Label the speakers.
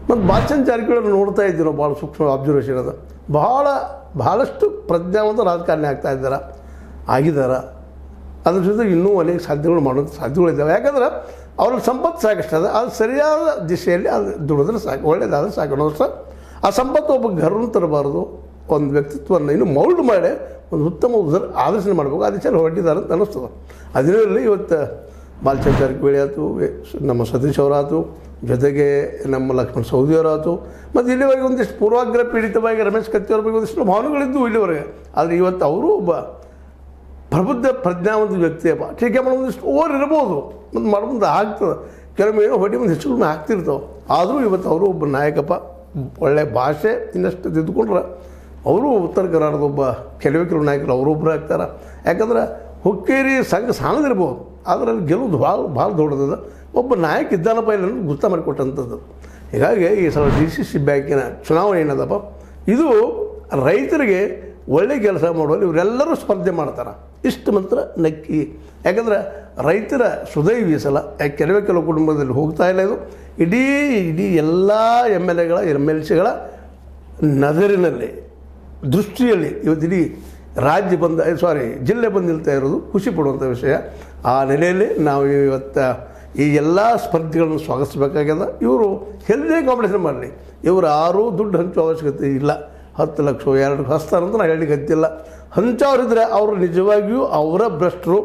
Speaker 1: ಮತ್ತು ಬಾಲಚಂದ್ರ ಜಾರಕಿಹೊಳಿ ನೋಡ್ತಾ ಇದ್ದೀವಿ ನಾವು, ಭಾಳ ಸೂಕ್ಷ್ಮ ಅಬ್ಸರ್ವೇಷನ್ ಅದು. ಬಹಳಷ್ಟು ಪ್ರಜ್ಞಾವಂತ ರಾಜಕಾರಣಿ ಆಗಿದ್ದಾರೆ. ಅದ್ರ ಜೊತೆ ಇನ್ನೂ ಅನೇಕ ಸಾಧ್ಯತೆಗಳು ಮಾಡೋದು ಸಾಧ್ಯತೆಗಳಿದ್ದಾವೆ. ಯಾಕಂದ್ರೆ ಅವ್ರ ಸಂಪತ್ತು ಸಾಕಷ್ಟದ, ಅದು ಸರಿಯಾದ ದಿಶೆಯಲ್ಲಿ ಅದು ದುಡಿದ್ರೆ ಸಾಕು, ಒಳ್ಳೆಯದಾದ್ರೆ ಸಾಕು ಅನ್ನೋಷ್ಟು. ಆ ಸಂಪತ್ತು ಒಬ್ಬ ಗರ್ವನ ತರಬಾರ್ದು, ಒಂದು ವ್ಯಕ್ತಿತ್ವವನ್ನು ಇನ್ನೂ ಮೌಲ್ಡ್ ಮಾಡಿ ಒಂದು ಉತ್ತಮ ಆದರ್ಶನ ಮಾಡಬೇಕು. ಆ ದಿಶೆಯಲ್ಲಿ ಹೊರಟಿದ್ದಾರೆ ಅಂತ ಅನ್ನಿಸ್ತದೆ. ಅದರಲ್ಲಿ ಇವತ್ತು ಬಾಲಚಂದ್ರ ಜಾರಕಿಹೊಳಿ ಆಯ್ತು, ನಮ್ಮ ಸತೀಶ್ ಅವರಾಯ್ತು, ಜೊತೆಗೆ ನಮ್ಮ ಲಕ್ಷ್ಮಣ ಸವದಿಯವರಾಯ್ತು, ಮತ್ತು ಇಲ್ಲಿವರೆಗೆ ಒಂದಿಷ್ಟು ಪೂರ್ವಾಗ್ರಹ ಪೀಡಿತವಾಗಿ ರಮೇಶ್ ಕತ್ತಿಯವ್ರ ಬಗ್ಗೆ ಒಂದಿಷ್ಟು ಭಾವನೆಗಳಿದ್ದು ಇಲ್ಲಿವರೆಗೆ. ಆದರೆ ಇವತ್ತು ಅವರು ಒಬ್ಬ ಪ್ರಬುದ್ಧ ಪ್ರಜ್ಞಾವಂತ ವ್ಯಕ್ತಿಯಪ್ಪ. ಟೀಕೆ ಮಾಡೋ ಒಂದಿಷ್ಟು ಓವರ್ ಇರ್ಬೋದು, ಮತ್ತು ಮಾಡೋದು ಆಗ್ತದೆ, ಕೆಲವೊಮ್ಮೆ ಏನೋ ಹೊಟ್ಟೆ ಮುಂದೆ ಹೆಚ್ಚು ಕಡಿಮೆ ಆಗ್ತಿರ್ತಾವೆ. ಆದರೂ ಇವತ್ತು ಅವರು ಒಬ್ಬ ನಾಯಕಪ್ಪ. ಒಳ್ಳೆಯ ಭಾಷೆ ಇನ್ನಷ್ಟು ತಿದ್ದುಕೊಂಡ್ರೆ ಅವರು ಉತ್ತರ ಕರ್ನಾಟಕದ ಒಬ್ಬ ಕೆಲವು ನಾಯಕರು ಅವರೊಬ್ಬರು ಆಗ್ತಾರೆ. ಯಾಕಂದ್ರೆ ಹುಕ್ಕೇರಿ ಸಂಘ ಸಣ್ಣದಿರ್ಬೋದು, ಆದರೆ ಅಲ್ಲಿ ಗೆಲ್ಲುವುದು ಭಾಳ ದೊಡ್ಡದ. ಒಬ್ಬ ನಾಯಕ ಇದ್ದಾನಪ್ಪ ಇಲ್ಲ ಗುರ್ತ ಮಾಡಿಕೊಟ್ಟಂಥದ್ದು. ಹೀಗಾಗಿ ಈ ಸಲ DCC ಬ್ಯಾಂಕಿನ ಚುನಾವಣೆ ಏನದಪ್ಪ, ಇದು ರೈತರಿಗೆ ಒಳ್ಳೆ ಕೆಲಸ ಮಾಡುವಲ್ಲಿ ಇವರೆಲ್ಲರೂ ಸ್ಪರ್ಧೆ ಮಾಡ್ತಾರೆ. ಇಷ್ಟು ಮಾತ್ರ ನಕ್ಕಿ. ಯಾಕಂದ್ರೆ ರೈತರ ಸುದೈವಿ ಈ ಸಲ ಕೆಲವು ಕುಟುಂಬದಲ್ಲಿ ಹೋಗ್ತಾ ಇಲ್ಲ. ಇದು ಇಡೀ ಎಲ್ಲ MLAಗಳ MLCಗಳ ನಜರಿನಲ್ಲಿ ದೃಷ್ಟಿಯಲ್ಲಿ ಇವತ್ತು ಇಡೀ ಜಿಲ್ಲೆ ಬಂದು ನಿಲ್ತಾ ಇರೋದು ಖುಷಿ ಪಡುವಂಥ ವಿಷಯ. ಆ ನೆಲೆಯಲ್ಲಿ ನಾವು ಇವತ್ತು ಈ ಎಲ್ಲ ಸ್ಪರ್ಧೆಗಳನ್ನು ಸ್ವಾಗತಿಸಬೇಕಾಗ್ಯದ. ಇವರು ಹೆಲ್ದಿ ಕಾಂಪಿಟೇಷನ್ ಮಾಡಲಿ, ಇವರು ಯಾರೂ ದುಡ್ಡು ಹಂಚೋ ಅವಶ್ಯಕತೆ ಇಲ್ಲ. 10 ಲಕ್ಷ 2 ಹಸ್ತಾರಂತ ನಾನು ಹೇಳಲಿಕ್ಕೆ ಗೊತ್ತಿಲ್ಲ. ಹಂಚೋರಿದ್ರೆ ಅವರು ನಿಜವಾಗಿಯೂ ಅವರ ಭ್ರಷ್ಟರು.